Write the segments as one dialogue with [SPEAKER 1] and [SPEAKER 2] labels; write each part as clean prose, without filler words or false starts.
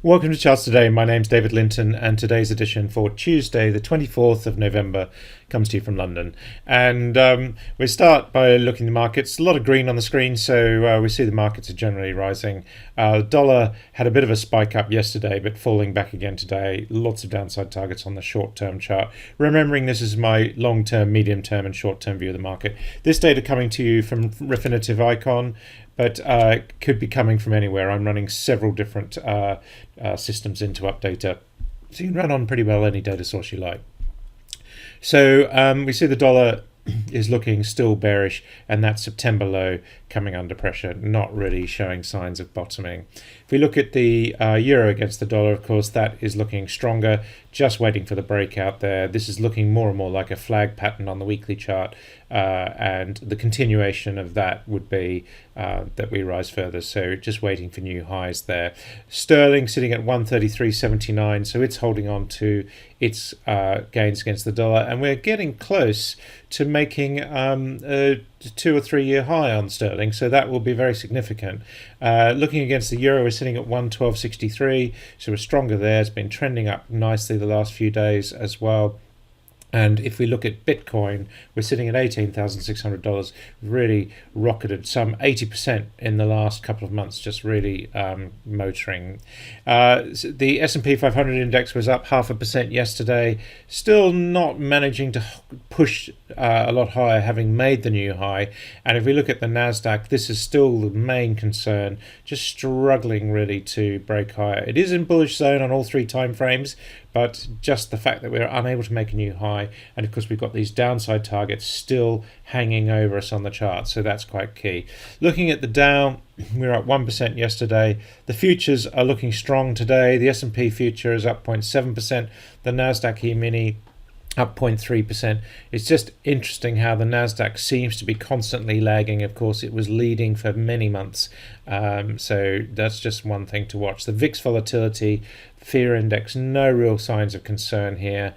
[SPEAKER 1] Welcome to Charts Today. My name's David Linton, and today's edition for Tuesday, the 24th of November, comes to you from London. And we start by looking at the markets. A lot of green on the screen, so we see the markets are generally rising. The dollar had a bit of a spike up yesterday, but falling back again today. Lots of downside targets on the short-term chart. Remembering this is my long-term, medium-term, and short-term view of the market. This data coming to you from Refinitiv Icon, but could be coming from anywhere. I'm running several different systems into Updata, so you can run on pretty well any data source you like. So we see the dollar is looking still bearish, and that September low coming under pressure, not really showing signs of bottoming. If we look at the euro against the dollar, of course, that is looking stronger, just waiting for the breakout there. This is looking more and more like a flag pattern on the weekly chart, and the continuation of that would be that we rise further. So just waiting for new highs there. Sterling sitting at 133.79, so it's holding on to its gains against the dollar, and we're getting close to making a 2 or 3 year high on sterling, so that will be very significant. Looking against the euro, we're sitting at 112.63, so we're stronger there. It's been trending up nicely the last few days as well. And if we look at Bitcoin, we're sitting at $18,600, really rocketed some 80% in the last couple of months, just really motoring. The S&P 500 index was up 0.5% yesterday, still not managing to push a lot higher, having made the new high. And if we look at the NASDAQ, this is still the main concern, just struggling really to break higher. It is in bullish zone on all three time frames, but just the fact that we're unable to make a new high, and of course we've got these downside targets still hanging over us on the chart, so that's quite key. Looking at the Dow, we're up 1% yesterday. The futures are looking strong today. The S&P future is up 0.7%. The NASDAQ E-mini up 0.3%. It's just interesting how the NASDAQ seems to be constantly lagging. Of course, it was leading for many months, so that's just one thing to watch. The VIX volatility, fear index, no real signs of concern here.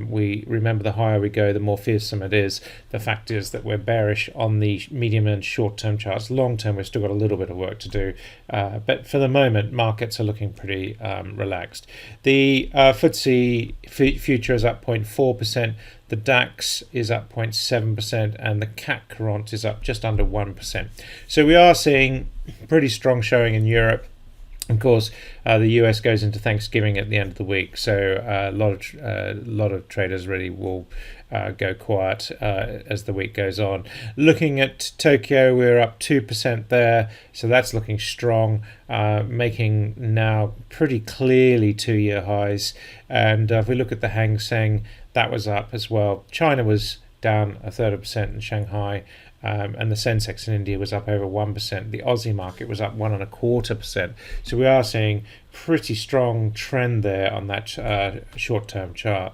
[SPEAKER 1] We remember the higher we go, the more fearsome it is. The fact is that we're bearish on the medium and short-term charts. Long-term, we've still got a little bit of work to do. But for the moment, markets are looking pretty relaxed. The FTSE future is up 0.4%. The DAX is up 0.7%, and the CAC 40 is up just under 1%. So we are seeing pretty strong showing in Europe. Of course, the US goes into Thanksgiving at the end of the week, so a lot of traders really will go quiet as the week goes on. Looking at Tokyo, we're up 2% there, so that's looking strong, making now pretty clearly 2 year highs. And if we look at the Hang Seng, that was up as well. China was down 0.33% in Shanghai. And the Sensex in India was up over 1%. The Aussie market was up 1.25%. So we are seeing pretty strong trend there on that short-term chart.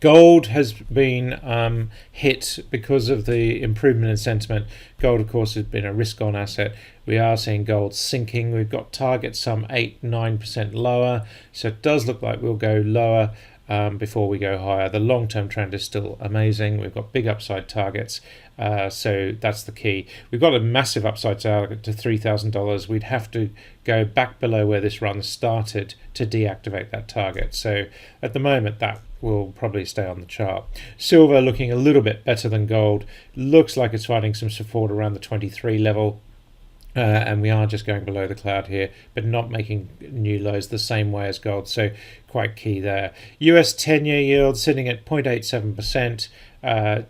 [SPEAKER 1] Gold has been hit because of the improvement in sentiment. Gold, of course, has been a risk-on asset. We are seeing gold sinking. We've got targets some 8-9% lower, so it does look like we'll go lower before we go higher. The long-term trend is still amazing. We've got big upside targets, so that's the key. We've got a massive upside target to $3,000. We'd have to go back below where this run started to deactivate that target. So at the moment, that will probably stay on the chart. Silver looking a little bit better than gold. Looks like it's finding some support around the 23 level. And we are just going below the cloud here, but not making new lows the same way as gold, so quite key there. US 10-year yield sitting at 0.87%,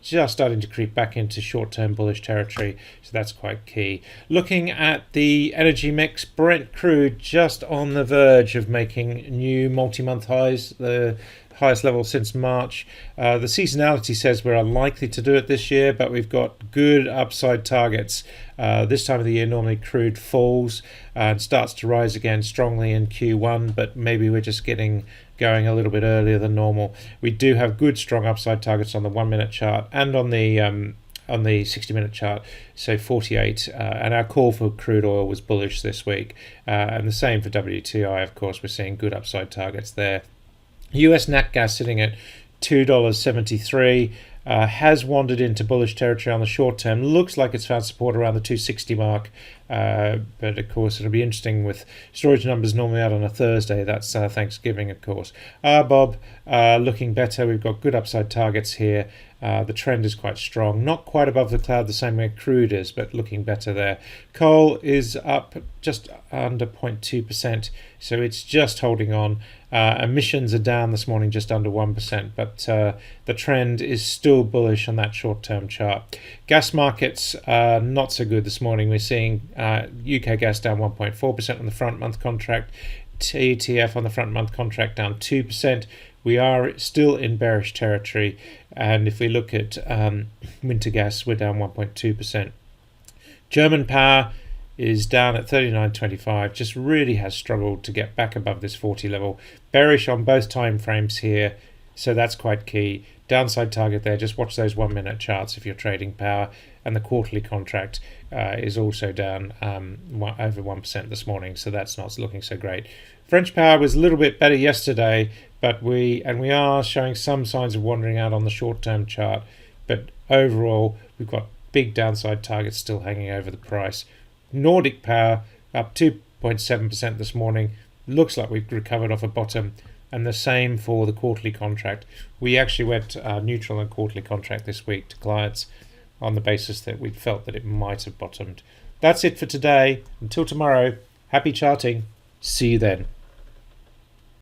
[SPEAKER 1] just starting to creep back into short-term bullish territory, so that's quite key. Looking at the energy mix, Brent Crude just on the verge of making new multi-month highs, the highest level since March. The seasonality says we're unlikely to do it this year, but we've got good upside targets. This time of the year, normally crude falls and starts to rise again strongly in Q1, but maybe we're just getting going a little bit earlier than normal. We do have good strong upside targets on the 1 minute chart and on the 60-minute chart, so 48, and our call for crude oil was bullish this week, and the same for WTI. Of course, we're seeing good upside targets there. US nat gas sitting at $2.73. has wandered into bullish territory on the short term. Looks like it's found support around the 260 mark, but of course it'll be interesting with storage numbers normally out on a Thursday. That's Thanksgiving, of course. Bob, looking better. We've got good upside targets here. The trend is quite strong, not quite above the cloud the same way crude is, but looking better there. Coal is up just under 0.2%, so it's just holding on. Emissions are down this morning just under 1%, but the trend is still bullish on that short-term chart. Gas markets not so good this morning. We're seeing UK gas down 1.4% on the front month contract, TTF on the front month contract down 2%. We are still in bearish territory, and if we look at winter gas, we're down 1.2%. German power is down at 39.25, just really has struggled to get back above this 40 level. Bearish on both time frames here, so that's quite key. Downside target there, just watch those 1 minute charts if you're trading power, and the quarterly contract is also down over 1% this morning, so that's not looking so great. French power was a little bit better yesterday, but we are showing some signs of wandering out on the short-term chart, but overall we've got big downside targets still hanging over the price. Nordic power up 2.7% this morning. Looks like we've recovered off a bottom, and the same for the quarterly contract. We actually went neutral on quarterly contract this week to clients on the basis that we felt that it might have bottomed. That's it for today. Until tomorrow, happy charting. See you then.